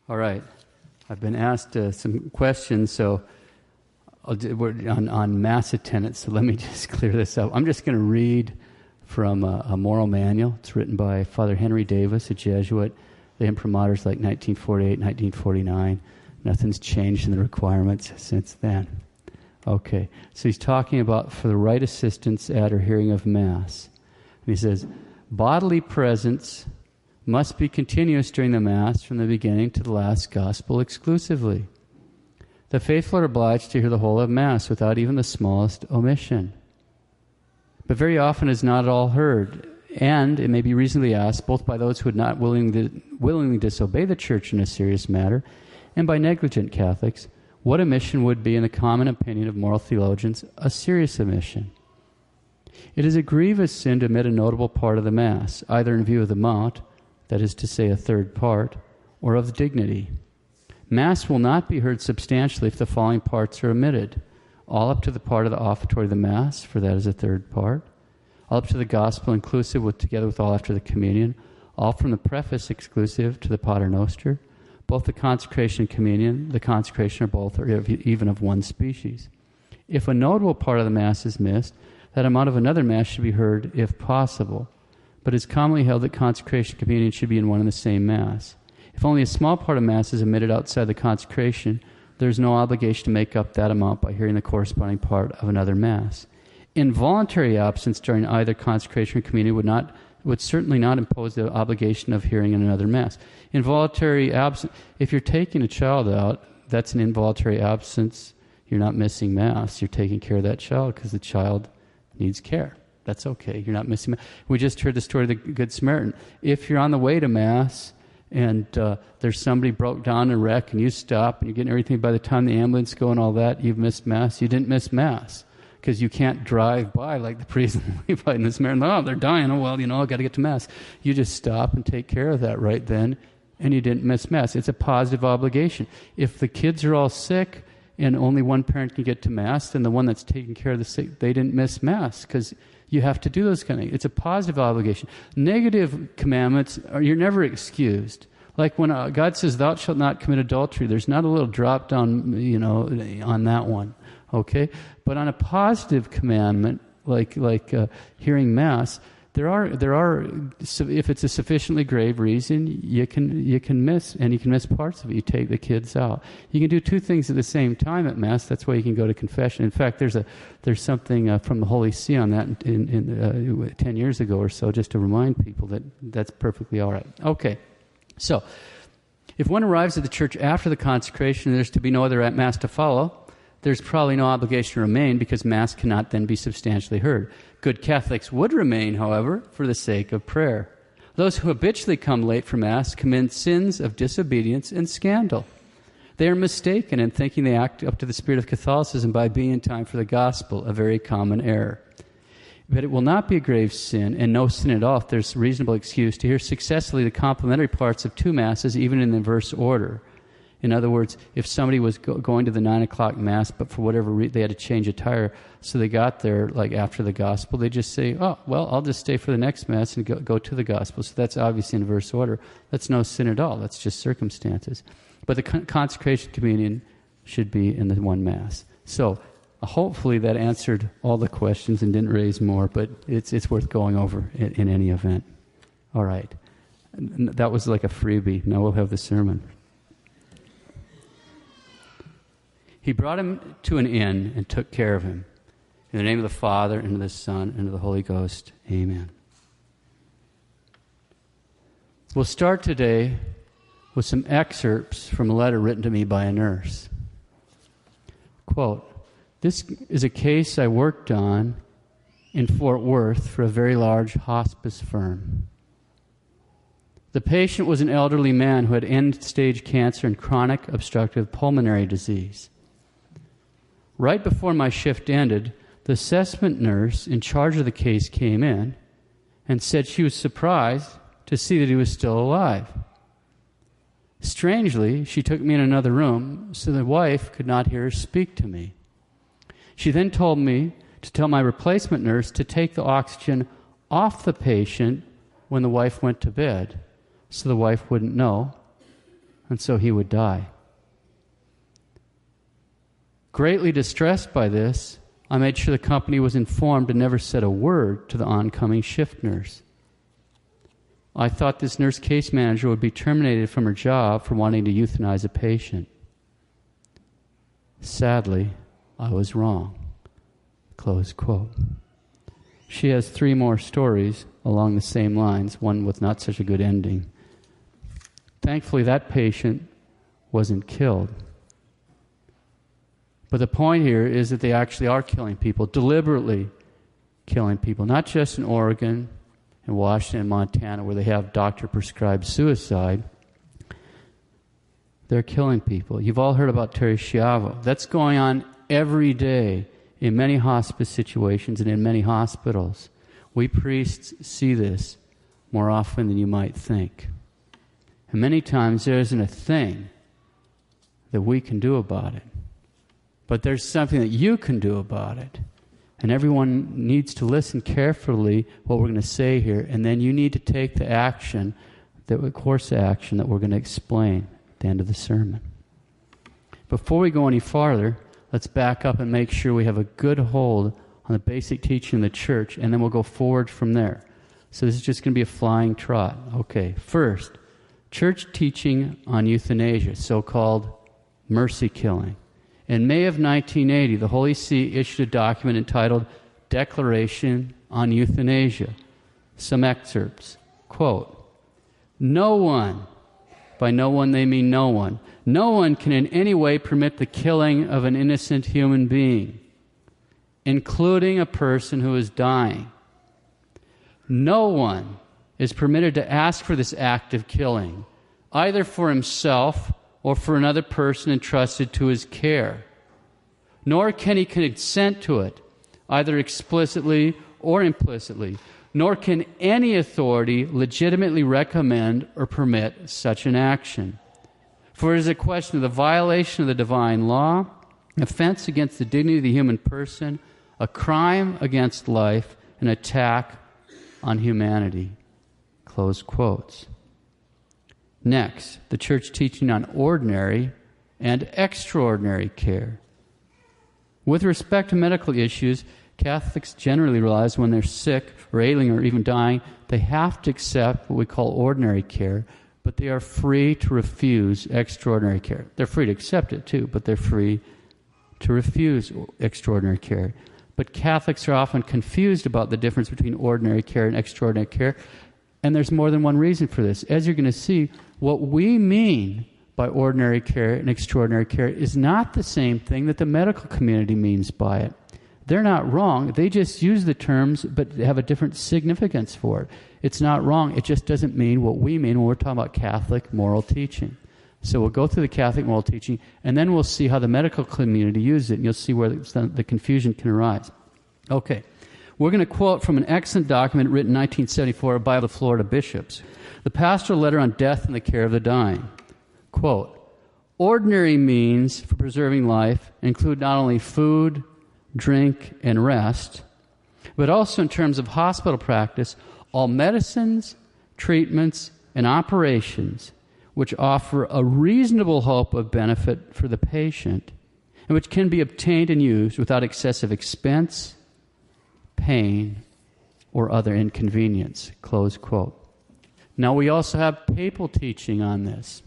All right. I've been asked some questions, so on Mass attendance, so let me just clear this up. I'm just going to read from a moral manual. It's written by Father Henry Davis, a Jesuit. The imprimatur's like 1948, 1949. Nothing's changed in the requirements since then. Okay, so he's talking about for the right assistance at or hearing of Mass. And he says, bodily presence must be continuous during the Mass from the beginning to the last Gospel exclusively. The faithful are obliged to hear the whole of Mass without even the smallest omission. But very often it is not at all heard, and it may be reasonably asked, both by those who would not willingly disobey the Church in a serious matter, and by negligent Catholics, what omission would be, in the common opinion of moral theologians, a serious omission. It is a grievous sin to omit a notable part of the Mass, either in view of the mount, that is to say a third part, or of the dignity. Mass will not be heard substantially if the following parts are omitted: all up to the part of the offertory of the Mass, for that is a third part; all up to the Gospel inclusive together with all after the Communion; all from the preface exclusive to the Pater Noster; both the consecration and communion, the consecration are both or even of one species. If a notable part of the Mass is missed, that amount of another Mass should be heard if possible, but it is commonly held that consecration and communion should be in one and the same Mass. If only a small part of Mass is omitted outside the consecration, there is no obligation to make up that amount by hearing the corresponding part of another Mass. Involuntary absence during either consecration or communion would certainly not impose the obligation of hearing in another Mass. Involuntary absence, if you're taking a child out, that's an involuntary absence. You're not missing Mass. You're taking care of that child because the child needs care. That's okay. You're not missing Mass. We just heard the story of the Good Samaritan. If you're on the way to Mass and there's somebody broke down in a wreck and you stop and you're getting everything, by the time the ambulance go and all that, you've missed Mass. You didn't miss Mass. Because you can't drive by like the priest and Levite and the Samaritan. Oh, they're dying. Oh, well, I've got to get to Mass. You just stop and take care of that right then, and you didn't miss Mass. It's a positive obligation. If the kids are all sick and only one parent can get to Mass, then the one that's taking care of the sick, they didn't miss Mass, because you have to do those kind of things. It's a positive obligation. Negative commandments, you're never excused. Like when God says, thou shalt not commit adultery, there's not a little drop down, on that one. Okay, but on a positive commandment, like hearing Mass, there are if it's a sufficiently grave reason, you can miss, and you can miss parts of it. You take the kids out. You can do two things at the same time at Mass. That's why you can go to confession. In fact, there's something from the Holy See on that in 10 years ago or so, just to remind people that that's perfectly all right. Okay, so if one arrives at the church after the consecration, there's to be no other Mass to follow. There's probably no obligation to remain, because Mass cannot then be substantially heard. Good Catholics would remain, however, for the sake of prayer. Those who habitually come late for Mass commit sins of disobedience and scandal. They are mistaken in thinking they act up to the spirit of Catholicism by being in time for the Gospel, a very common error. But it will not be a grave sin, and no sin at all, if there's reasonable excuse to hear successfully the complementary parts of two Masses, even in the inverse order. In other words, if somebody was going to the 9 o'clock Mass, but for whatever reason they had to change attire, so they got there like after the Gospel, they just say, oh, well, I'll just stay for the next Mass and go to the Gospel. So that's obviously in inverse order. That's no sin at all. That's just circumstances. But the consecration communion should be in the one Mass. So hopefully that answered all the questions and didn't raise more, but it's worth going over in any event. All right. That was like a freebie. Now we'll have the sermon. He brought him to an inn and took care of him. In the name of the Father, and of the Son, and of the Holy Ghost. Amen. We'll start today with some excerpts from a letter written to me by a nurse. Quote, "This is a case I worked on in Fort Worth for a very large hospice firm. The patient was an elderly man who had end-stage cancer and chronic obstructive pulmonary disease. Right before my shift ended, the assessment nurse in charge of the case came in and said she was surprised to see that he was still alive. Strangely, she took me in another room so the wife could not hear her speak to me. She then told me to tell my replacement nurse to take the oxygen off the patient when the wife went to bed, so the wife wouldn't know and so he would die. Greatly distressed by this, I made sure the company was informed and never said a word to the oncoming shift nurse. I thought this nurse case manager would be terminated from her job for wanting to euthanize a patient. Sadly, I was wrong. Close quote. She has 3 more stories along the same lines, one with not such a good ending. Thankfully, that patient wasn't killed. But the point here is that they actually are killing people, deliberately killing people, not just in Oregon and Washington and Montana where they have doctor-prescribed suicide. They're killing people. You've all heard about Terri Schiavo. That's going on every day in many hospice situations and in many hospitals. We priests see this more often than you might think. And many times there isn't a thing that we can do about it. But there's something that you can do about it. And everyone needs to listen carefully what we're going to say here, and then you need to take the action, the course of action that we're going to explain at the end of the sermon. Before we go any farther, let's back up and make sure we have a good hold on the basic teaching of the church, and then we'll go forward from there. So this is just going to be a flying trot. Okay, first, church teaching on euthanasia, so-called mercy killing. In May of 1980, the Holy See issued a document entitled Declaration on Euthanasia. Some excerpts. Quote, "No one," by no one they mean no one can in any way permit the killing of an innocent human being, including a person who is dying. No one is permitted to ask for this act of killing, either for himself or for another person entrusted to his care. Nor can he consent to it, either explicitly or implicitly, nor can any authority legitimately recommend or permit such an action. For it is a question of the violation of the divine law, offense against the dignity of the human person, a crime against life, an attack on humanity." Close quotes. Next, the church teaching on ordinary and extraordinary care. With respect to medical issues, Catholics generally realize when they're sick or ailing or even dying, they have to accept what we call ordinary care, but they are free to refuse extraordinary care. They're free to accept it too, but they're free to refuse extraordinary care. But Catholics are often confused about the difference between ordinary care and extraordinary care, and there's more than one reason for this. As you're going to see, what we mean by ordinary care and extraordinary care is not the same thing that the medical community means by it. They're not wrong. They just use the terms but have a different significance for it. It's not wrong. It just doesn't mean what we mean when we're talking about Catholic moral teaching. So we'll go through the Catholic moral teaching, and then we'll see how the medical community uses it, and you'll see where the confusion can arise. Okay. We're going to quote from an excellent document written in 1974 by the Florida bishops, the pastoral letter on death and the care of the dying. Quote, "Ordinary means for preserving life include not only food, drink, and rest, but also in terms of hospital practice, all medicines, treatments, and operations which offer a reasonable hope of benefit for the patient and which can be obtained and used without excessive expense, pain, or other inconvenience." Close quote. Now we also have papal teaching on this.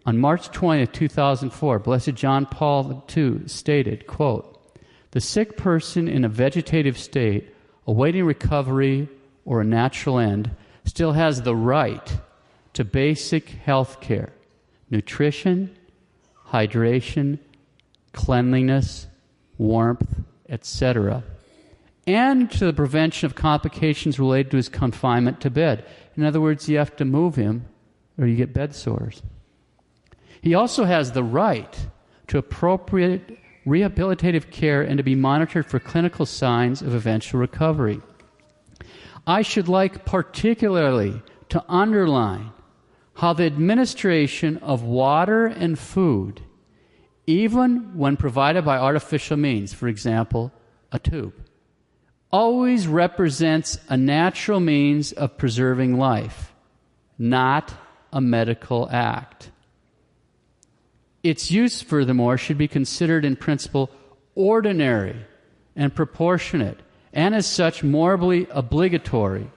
On March 20th, 2004, Blessed John Paul II stated, quote, "The sick person in a vegetative state, awaiting recovery or a natural end, still has the right to basic health care, nutrition, hydration, cleanliness, warmth, etc., and to the prevention of complications related to his confinement to bed." In other words, you have to move him or you get bed sores. He also has the right to appropriate rehabilitative care and to be monitored for clinical signs of eventual recovery. I should like particularly to underline how the administration of water and food, even when provided by artificial means, for example, a tube, always represents a natural means of preserving life, not a medical act. Its use, furthermore, should be considered in principle ordinary and proportionate, and as such morally obligatory,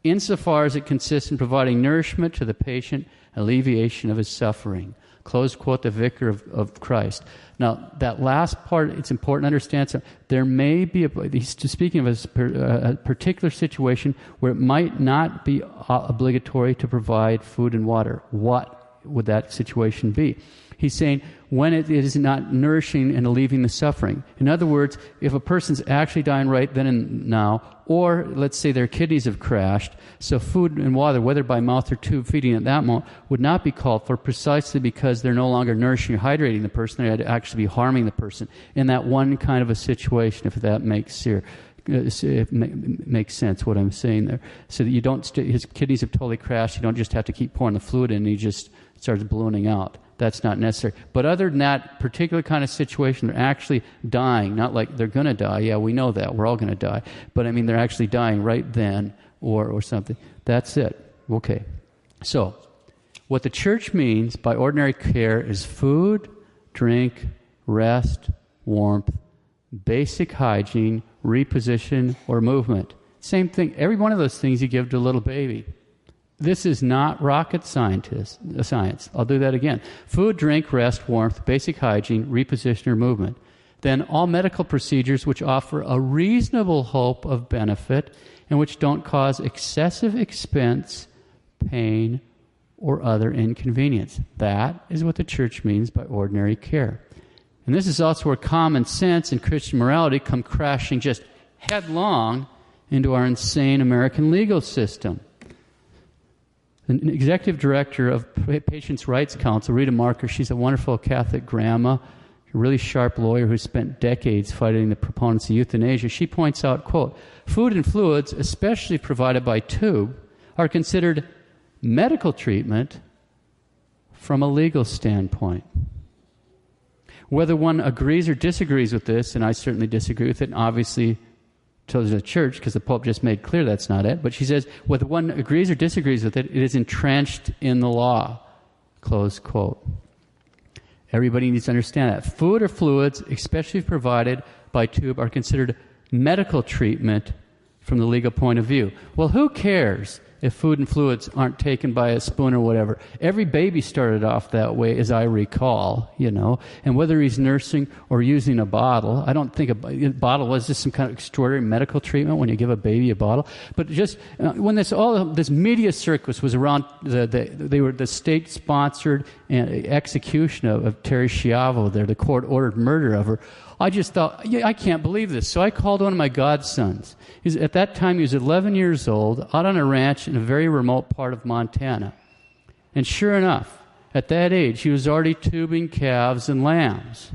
insofar as it consists in providing nourishment to the patient, alleviation of his suffering. Close quote, the Vicar of Christ. Now, that last part, it's important to understand. So there may be, he's speaking of a particular situation where it might not be obligatory to provide food and water. What would that situation be? He's saying when it is not nourishing and alleviating the suffering. In other words, if a person's actually dying right then and now, or let's say their kidneys have crashed, so food and water, whether by mouth or tube feeding at that moment, would not be called for precisely because they're no longer nourishing or hydrating the person. They'd actually be harming the person in that one kind of a situation, if that makes sense what I'm saying there. So that you don't, his kidneys have totally crashed, you don't just have to keep pouring the fluid in and he just starts ballooning out. That's not necessary. But other than that particular kind of situation, they're actually dying. Not like they're going to die. Yeah, we know that. We're all going to die. But I mean, they're actually dying right then or something. That's it. Okay. So, what the church means by ordinary care is food, drink, rest, warmth, basic hygiene, reposition, or movement. Same thing. Every one of those things you give to a little baby. This is not rocket science. I'll do that again. Food, drink, rest, warmth, basic hygiene, reposition, or movement. Then all medical procedures which offer a reasonable hope of benefit and which don't cause excessive expense, pain, or other inconvenience. That is what the church means by ordinary care. And this is also where common sense and Christian morality come crashing just headlong into our insane American legal system. An executive director of Patients' Rights Council, Rita Marker, she's a wonderful Catholic grandma, a really sharp lawyer who spent decades fighting the proponents of euthanasia. She points out, quote, food and fluids, especially provided by tube, are considered medical treatment from a legal standpoint. Whether one agrees or disagrees with this, and I certainly disagree with it, and obviously to the church, because the Pope just made clear that's not it. But she says, whether one agrees or disagrees with it, it is entrenched in the law. Close quote. Everybody needs to understand that. Food or fluids, especially provided by tube, are considered medical treatment from the legal point of view. Well, who cares if food and fluids aren't taken by a spoon or whatever? Every baby started off that way, as I recall, and whether he's nursing or using a bottle, I don't think a bottle was just some kind of extraordinary medical treatment when you give a baby a bottle. But just when this media circus was around, they were the state-sponsored execution of Terri Schiavo there, the court-ordered murder of her. I just thought, I can't believe this. So I called one of my godsons. At that time, he was 11 years old, out on a ranch in a very remote part of Montana. And sure enough, at that age, he was already tubing calves and lambs.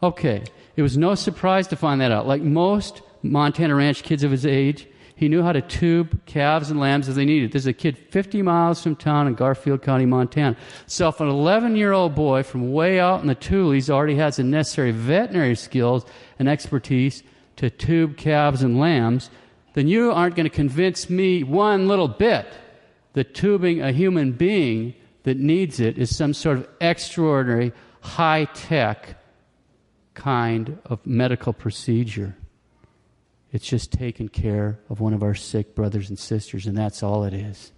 Okay, it was no surprise to find that out. Like most Montana ranch kids of his age, he knew how to tube calves and lambs as they needed. There's a kid 50 miles from town in Garfield County, Montana. So if an 11-year-old boy from way out in the Tules already has the necessary veterinary skills and expertise to tube calves and lambs, then you aren't going to convince me one little bit that tubing a human being that needs it is some sort of extraordinary, high-tech kind of medical procedure. It's just taking care of one of our sick brothers and sisters, and that's all it is.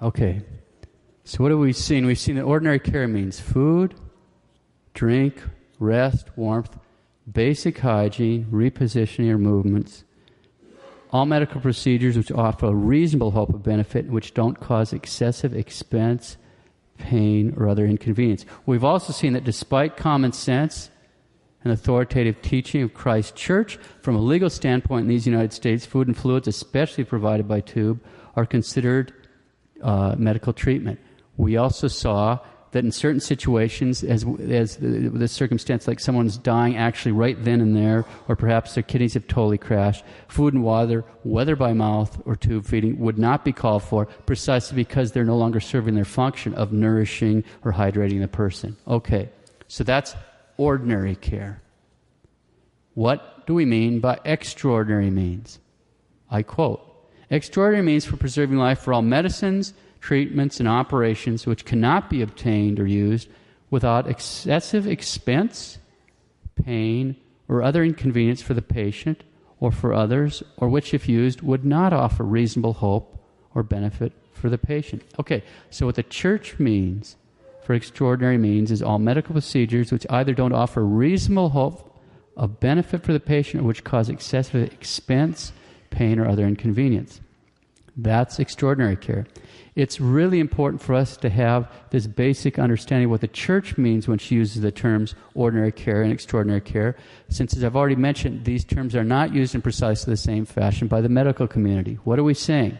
Okay, so what have we seen? We've seen that ordinary care means food, drink, rest, warmth, basic hygiene, repositioning or movements, all medical procedures which offer a reasonable hope of benefit and which don't cause excessive expense, pain, or other inconvenience. We've also seen that despite common sense and authoritative teaching of Christ's church, from a legal standpoint in these United States, food and fluids, especially provided by tube, are considered medical treatment. We also saw that in certain situations, as the circumstance like someone's dying actually right then and there, or perhaps their kidneys have totally crashed, food and water, whether by mouth or tube feeding, would not be called for precisely because they're no longer serving their function of nourishing or hydrating the person. Okay, so that's ordinary care. What do we mean by extraordinary means? I quote, extraordinary means for preserving life for all medicines, treatments, and operations which cannot be obtained or used without excessive expense, pain, or other inconvenience for the patient or for others, or which, if used, would not offer reasonable hope or benefit for the patient. Okay, so what the church means for extraordinary means is all medical procedures which either don't offer reasonable hope of benefit for the patient or which cause excessive expense, pain, or other inconvenience. That's extraordinary care. It's really important for us to have this basic understanding of what the church means when she uses the terms ordinary care and extraordinary care, since, as I've already mentioned, these terms are not used in precisely the same fashion by the medical community. What are we saying?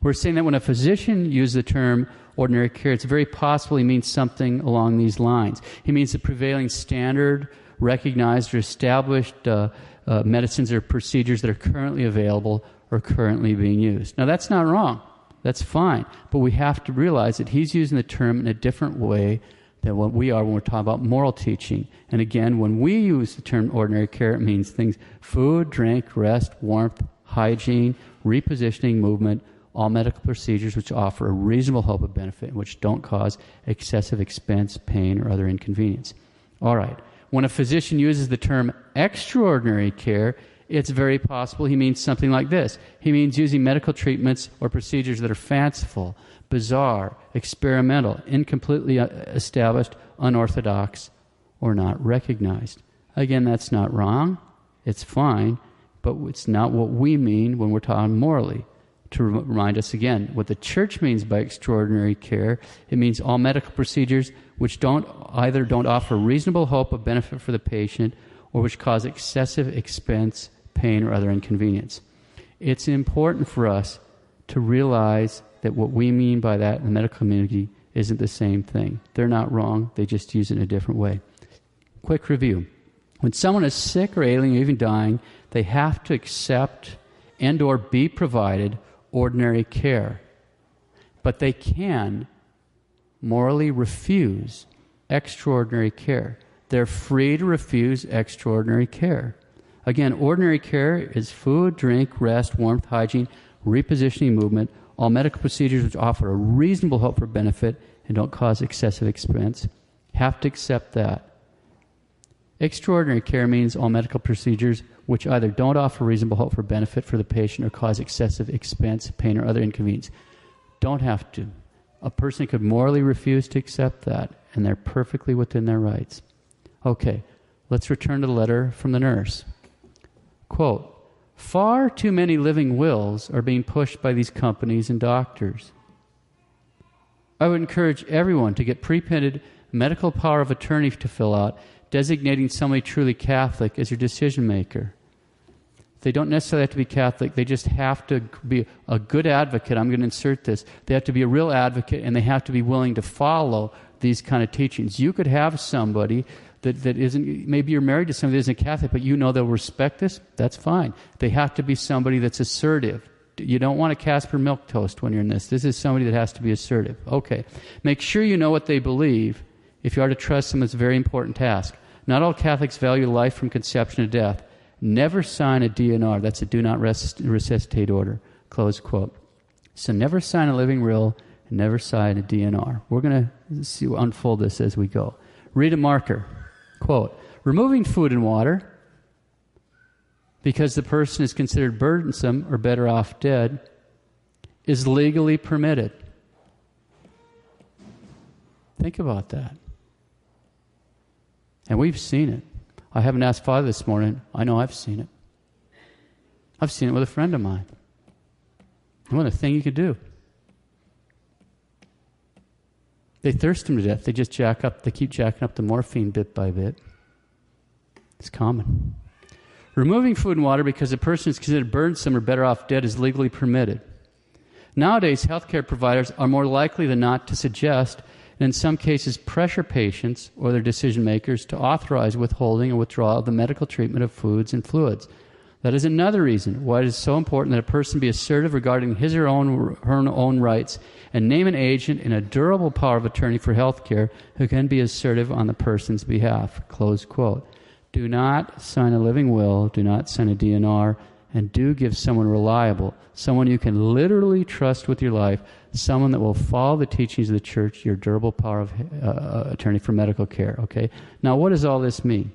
We're saying that when a physician uses the term ordinary care, it's very possible he means something along these lines. He means the prevailing standard, recognized or established medicines or procedures that are currently available or currently being used. Now, that's not wrong. That's fine. But we have to realize that he's using the term in a different way than what we are when we're talking about moral teaching. And again, when we use the term ordinary care, it means things: food, drink, rest, warmth, hygiene, repositioning, movement, all medical procedures which offer a reasonable hope of benefit and which don't cause excessive expense, pain, or other inconvenience. All right. When a physician uses the term extraordinary care, it's very possible he means something like this. He means using medical treatments or procedures that are fanciful, bizarre, experimental, incompletely established, unorthodox, or not recognized. Again, that's not wrong. It's fine, but it's not what we mean when we're talking morally. To remind us again, what the church means by extraordinary care, it means all medical procedures which don't offer reasonable hope of benefit for the patient or which cause excessive expense, pain, or other inconvenience. It's important for us to realize that what we mean by that in the medical community isn't the same thing. They're not wrong. They just use it in a different way. Quick review. When someone is sick or ailing or even dying, they have to accept and or be provided ordinary care. But they can morally refuse extraordinary care. They're free to refuse extraordinary care. Again, ordinary care is food, drink, rest, warmth, hygiene, repositioning, movement, all medical procedures which offer a reasonable hope for benefit and don't cause excessive expense. Have to accept that. Extraordinary care means all medical procedures which either don't offer reasonable hope for benefit for the patient or cause excessive expense, pain, or other inconvenience. Don't have to. A person could morally refuse to accept that, and they're perfectly within their rights. Okay, let's return to the letter from the nurse. Quote, far too many living wills are being pushed by these companies and doctors. I would encourage everyone to get pre-printed medical power of attorney to fill out, designating somebody truly Catholic as your decision maker. They don't necessarily have to be Catholic. They just have to be a good advocate. I'm going to insert this. They have to be a real advocate, and they have to be willing to follow these kind of teachings. You could have somebody that isn't, maybe you're married to somebody that isn't Catholic, but you know they'll respect this. That's fine. They have to be somebody that's assertive. You don't want a Casper milk toast when you're in this. This is somebody that has to be assertive. Okay. Make sure you know what they believe. If you are to trust them, it's a very important task. Not all Catholics value life from conception to death. Never sign a DNR. That's a do not resuscitate order. Close quote. So never sign a living will and never sign a DNR. We're going to unfold this as we go. Read a marker. Quote, removing food and water because the person is considered burdensome or better off dead is legally permitted. Think about that. And we've seen it. I haven't asked Father this morning. I know I've seen it. I've seen it with a friend of mine. And what a thing you could do. They thirst him to death. They keep jacking up the morphine bit by bit. It's common. Removing food and water because a person is considered burdensome or better off dead is legally permitted. Nowadays, healthcare providers are more likely than not to suggest, and in some cases pressure patients or their decision makers to authorize withholding or withdrawal of the medical treatment of foods and fluids. That is another reason why it is so important that a person be assertive regarding his or her own rights and name an agent in a durable power of attorney for health care who can be assertive on the person's behalf. Close quote. Do not sign a living will, do not sign a DNR, And do give someone reliable, someone you can literally trust with your life, someone that will follow the teachings of the church, your durable power of attorney for medical care. Okay? Now, what does all this mean?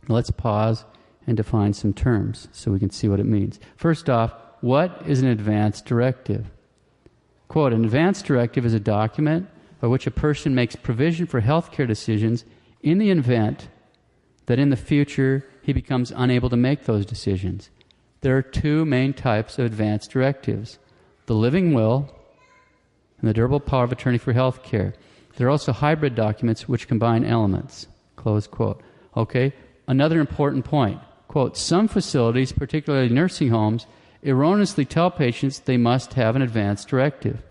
Let's pause and define some terms so we can see what it means. First off, what is an advance directive? Quote, an advance directive is a document by which a person makes provision for healthcare decisions in the event that in the future he becomes unable to make those decisions. There are two main types of advance directives, the living will and the durable power of attorney for health care. There are also hybrid documents which combine elements, close quote. Okay, another important point, quote, some facilities, particularly nursing homes, erroneously tell patients they must have an advance directive.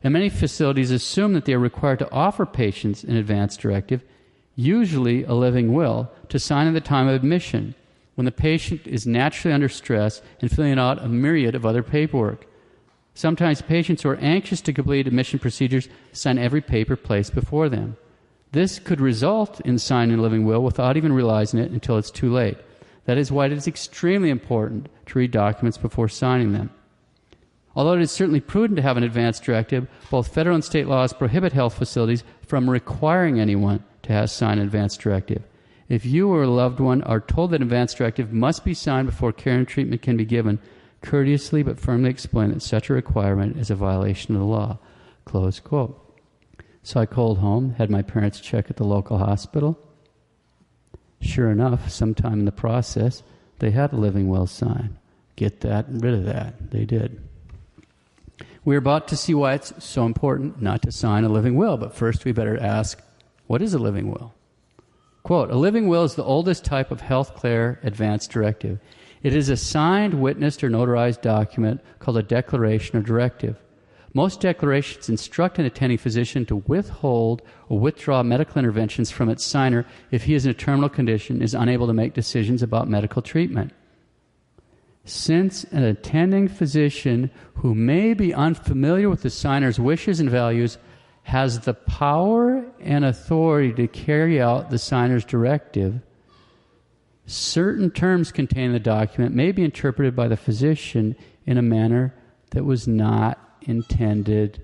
And many facilities assume that they are required to offer patients an advance directive, usually a living will, to sign at the time of admission, when the patient is naturally under stress and filling out a myriad of other paperwork. Sometimes patients who are anxious to complete admission procedures sign every paper placed before them. This could result in signing a living will without even realizing it until it's too late. That is why it is extremely important to read documents before signing them. Although it is certainly prudent to have an advance directive, both federal and state laws prohibit health facilities from requiring anyone to have signed an advance directive. If you or a loved one are told that an advance directive must be signed before care and treatment can be given, courteously but firmly explain that such a requirement is a violation of the law. Close quote. So I called home, had my parents check at the local hospital. Sure enough, sometime in the process, they had a living will sign. Get that and rid of that. They did. We're about to see why it's so important not to sign a living will, but first we better ask, what is a living will? Quote, a living will is the oldest type of health care advance directive. It is a signed, witnessed, or notarized document called a declaration or directive. Most declarations instruct an attending physician to withhold or withdraw medical interventions from its signer if he is in a terminal condition and is unable to make decisions about medical treatment. Since an attending physician who may be unfamiliar with the signer's wishes and values has the power and authority to carry out the signer's directive, certain terms contained in the document may be interpreted by the physician in a manner that was not intended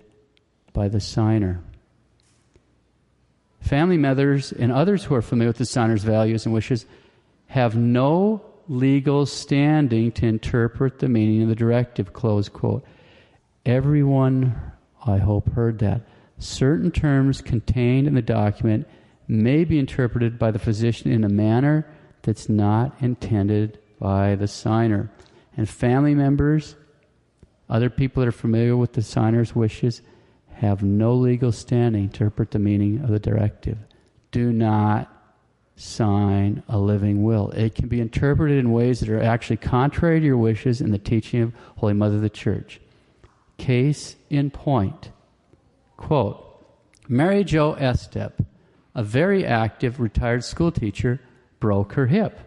by the signer. Family members and others who are familiar with the signer's values and wishes have no legal standing to interpret the meaning of the directive, close quote. Everyone, I hope, heard that. Certain terms contained in the document may be interpreted by the physician in a manner that's not intended by the signer. And family members, other people that are familiar with the signer's wishes, have no legal standing to interpret the meaning of the directive. Do not sign a living will. It can be interpreted in ways that are actually contrary to your wishes and the teaching of Holy Mother of the Church. Case in point. Quote, Mary Jo Estep, a very active retired school teacher, broke her hip.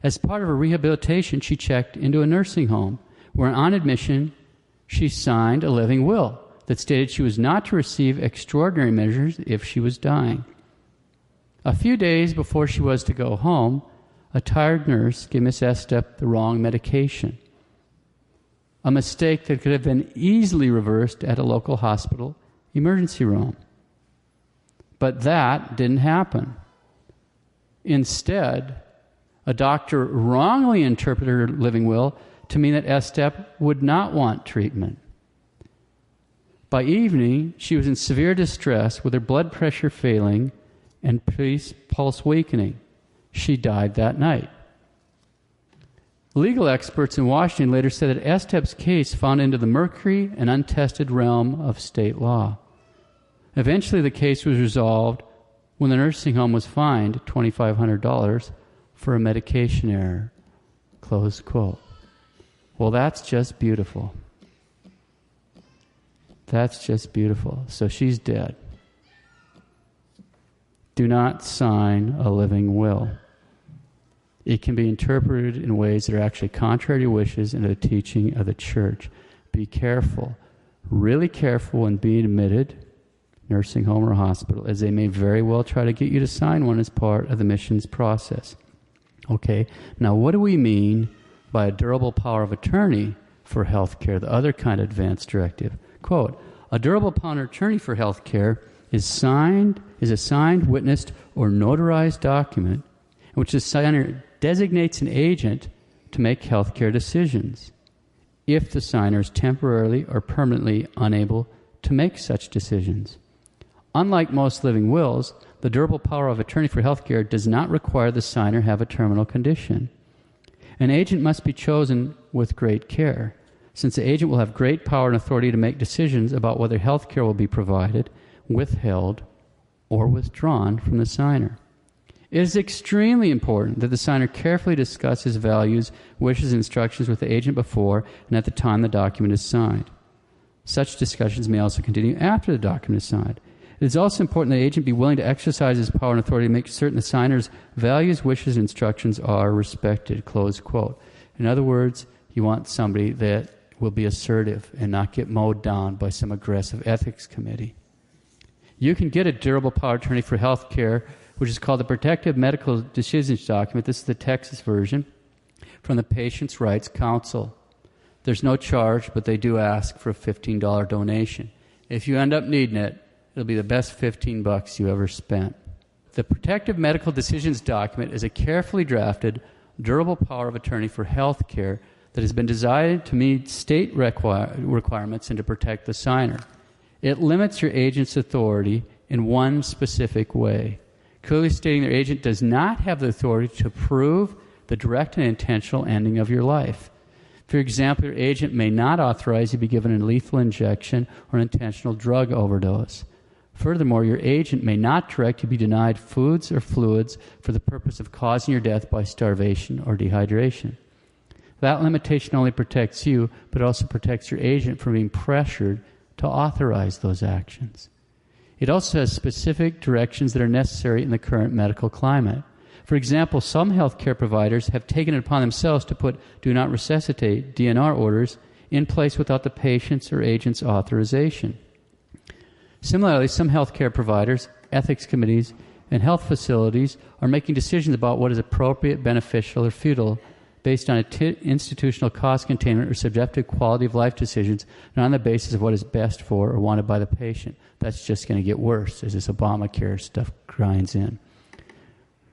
As part of her rehabilitation, she checked into a nursing home where on admission she signed a living will that stated she was not to receive extraordinary measures if she was dying. A few days before she was to go home, a tired nurse gave Miss Estep the wrong medication. A mistake that could have been easily reversed at a local hospital emergency room. But that didn't happen. Instead, a doctor wrongly interpreted her living will to mean that Estep would not want treatment. By evening, she was in severe distress with her blood pressure failing and pulse weakening. She died that night. Legal experts in Washington later said that Estep's case found into the murky and untested realm of state law. Eventually, the case was resolved when the nursing home was fined $2,500 for a medication error. Close quote. Well, that's just beautiful. That's just beautiful. So she's dead. Do not sign a living will. It can be interpreted in ways that are actually contrary to wishes and to the teaching of the church. Be careful, really careful when being admitted, nursing home or hospital, as they may very well try to get you to sign one as part of the missions process. Okay, now what do we mean by a durable power of attorney for health care, the other kind of advance directive. Quote, a durable power of attorney for health care is a signed, witnessed, or notarized document in which the signer designates an agent to make health care decisions if the signer is temporarily or permanently unable to make such decisions. Unlike most living wills, the durable power of attorney for health care does not require the signer have a terminal condition. An agent must be chosen with great care, since the agent will have great power and authority to make decisions about whether health care will be provided, withheld, or withdrawn from the signer. It is extremely important that the signer carefully discuss his values, wishes, and instructions with the agent before and at the time the document is signed. Such discussions may also continue after the document is signed. It is also important that the agent be willing to exercise his power and authority to make certain the signer's values, wishes, and instructions are respected, close quote. In other words, you want somebody that will be assertive and not get mowed down by some aggressive ethics committee. You can get a durable power of attorney for health care, which is called the Protective Medical Decisions Document. This is the Texas version, from the Patients' Rights Council. There's no charge, but they do ask for a $15 donation. If you end up needing it, it'll be the best $15 you ever spent. The Protective Medical Decisions Document is a carefully drafted, durable power of attorney for health care that has been designed to meet state requirements and to protect the signer. It limits your agent's authority in one specific way, clearly stating their agent does not have the authority to prove the direct and intentional ending of your life. For example, your agent may not authorize you to be given a lethal injection or an intentional drug overdose. Furthermore, your agent may not direct you to be denied foods or fluids for the purpose of causing your death by starvation or dehydration. That limitation only protects you, but also protects your agent from being pressured to authorize those actions. It also has specific directions that are necessary in the current medical climate. For example, some healthcare providers have taken it upon themselves to put do not resuscitate, DNR orders, in place without the patient's or agent's authorization. Similarly, some healthcare providers, ethics committees, and health facilities are making decisions about what is appropriate, beneficial, or futile based on institutional cost containment or subjective quality of life decisions, not on the basis of what is best for or wanted by the patient. That's just going to get worse as this Obamacare stuff grinds in.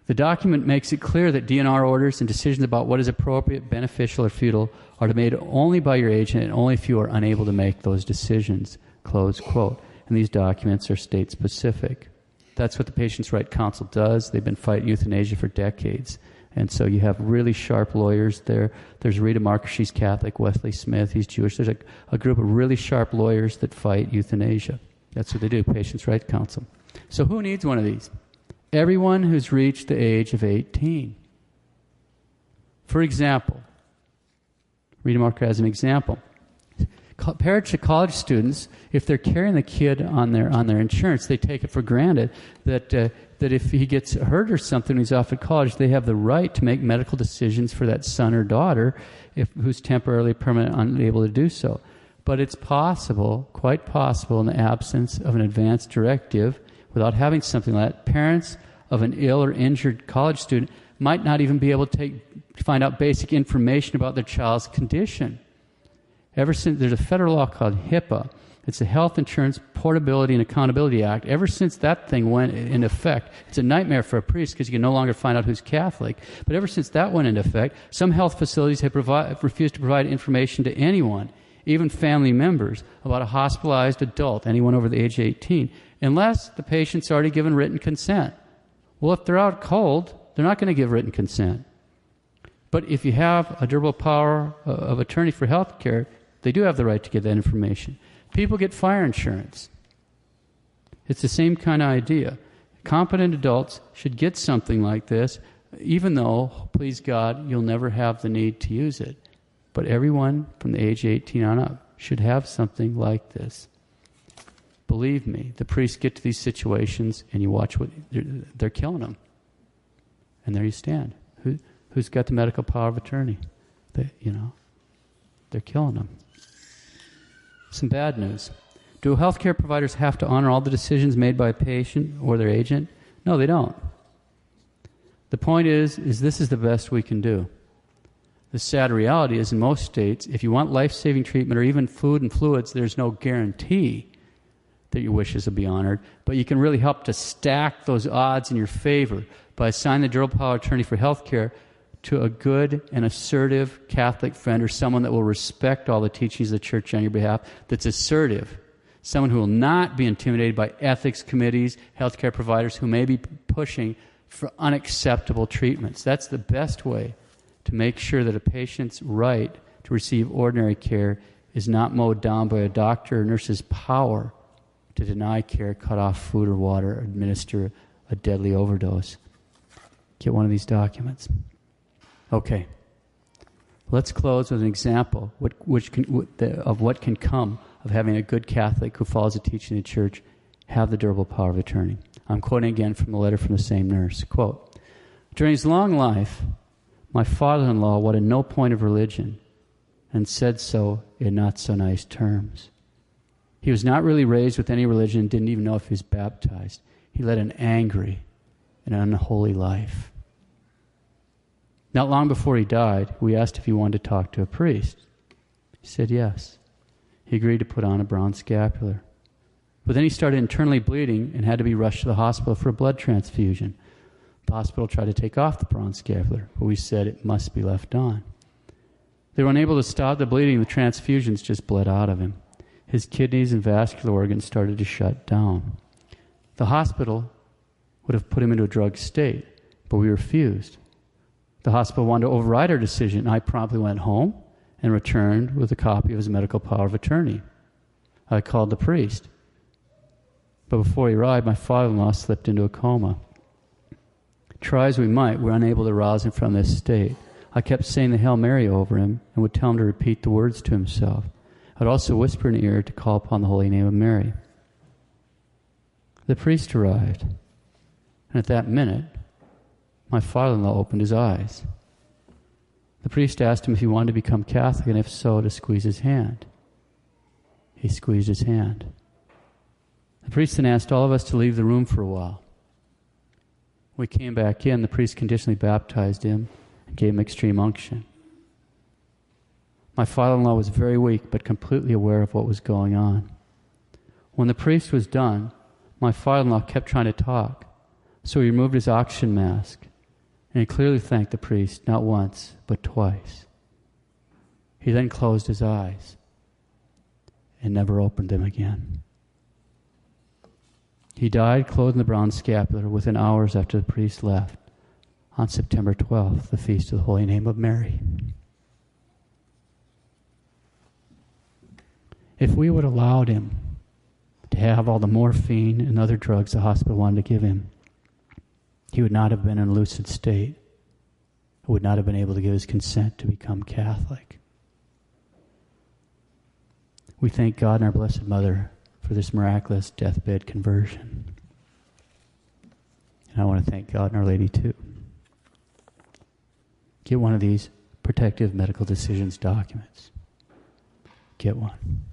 The document makes it clear that DNR orders and decisions about what is appropriate, beneficial, or futile are made only by your agent and only if you are unable to make those decisions, close quote. And these documents are state-specific. That's what the Patients' Rights Council does. They've been fighting euthanasia for decades. And so you have really sharp lawyers there. There's Rita Marker, she's Catholic. Wesley Smith, he's Jewish. There's a group of really sharp lawyers that fight euthanasia. That's what they do, Patients' Rights Council. So who needs one of these? Everyone who's reached the age of 18. For example, Rita Marker has an example. Parents of college students, if they're carrying the kid on their insurance, they take it for granted that if he gets hurt or something when he's off at college, they have the right to make medical decisions for that son or daughter who's temporarily, permanently unable to do so. But it's possible, quite possible, in the absence of an advance directive, without having something like that, parents of an ill or injured college student might not even be able to find out basic information about their child's condition. Ever since there's a federal law called HIPAA, it's the Health Insurance Portability and Accountability Act. Ever since that thing went into effect, it's a nightmare for a priest because you can no longer find out who's Catholic. But ever since that went into effect, some health facilities have refused to provide information to anyone, even family members, about a hospitalized adult, anyone over the age of 18, unless the patient's already given written consent. Well, if they're out cold, they're not going to give written consent. But if you have a durable power of attorney for health care, they do have the right to get that information. People get fire insurance. It's the same kind of idea. Competent adults should get something like this, even though, please God, you'll never have the need to use it. But everyone from the age of 18 on up should have something like this. Believe me, the priests get to these situations and you watch what they're killing them. And there you stand. Who's got the medical power of attorney? They're killing them. Some bad news. Do healthcare providers have to honor all the decisions made by a patient or their agent? No, they don't. The point is this is the best we can do. The sad reality is in most states, if you want life-saving treatment or even food and fluids, there's no guarantee that your wishes will be honored. But you can really help to stack those odds in your favor by assigning the durable power of attorney for health care to a good and assertive Catholic friend or someone that will respect all the teachings of the Church on your behalf, that's assertive. Someone who will not be intimidated by ethics committees, healthcare providers who may be pushing for unacceptable treatments. That's the best way to make sure that a patient's right to receive ordinary care is not mowed down by a doctor or nurse's power to deny care, cut off food or water, or administer a deadly overdose. Get one of these documents. Okay. Let's close with an example of what can come of having a good Catholic who follows the teaching of the Church have the durable power of attorney. I'm quoting again from a letter from the same nurse. Quote, "During his long life, my father-in-law wanted no point of religion and said so in not so nice terms. He was not really raised with any religion and didn't even know if he was baptized. He led an angry and unholy life. Not long before he died, we asked if he wanted to talk to a priest. He said yes. He agreed to put on a brown scapular. But then he started internally bleeding and had to be rushed to the hospital for a blood transfusion. The hospital tried to take off the brown scapular, but we said it must be left on. They were unable to stop the bleeding. The transfusions just bled out of him. His kidneys and vascular organs started to shut down. The hospital would have put him into a drugged state, but we refused. The hospital wanted to override our decision, and I promptly went home and returned with a copy of his medical power of attorney. I called the priest. But before he arrived, my father-in-law slipped into a coma. Try as we might, we were unable to rouse him from this state. I kept saying the Hail Mary over him and would tell him to repeat the words to himself. I would also whisper in his ear to call upon the holy name of Mary. The priest arrived, and at that minute, my father-in-law opened his eyes. The priest asked him if he wanted to become Catholic, and if so, to squeeze his hand. He squeezed his hand. The priest then asked all of us to leave the room for a while. We came back in. The priest conditionally baptized him and gave him extreme unction. My father-in-law was very weak, but completely aware of what was going on. When the priest was done, my father-in-law kept trying to talk, so he removed his oxygen mask, and he clearly thanked the priest, not once, but twice. He then closed his eyes and never opened them again. He died clothed in the brown scapular within hours after the priest left on September 12th, the feast of the Holy Name of Mary. If we would have allowed him to have all the morphine and other drugs the hospital wanted to give him, he would not have been in a lucid state. He would not have been able to give his consent to become Catholic. We thank God and our Blessed Mother for this miraculous deathbed conversion. And I want to thank God and Our Lady too. Get one of these protective medical decisions documents. Get one.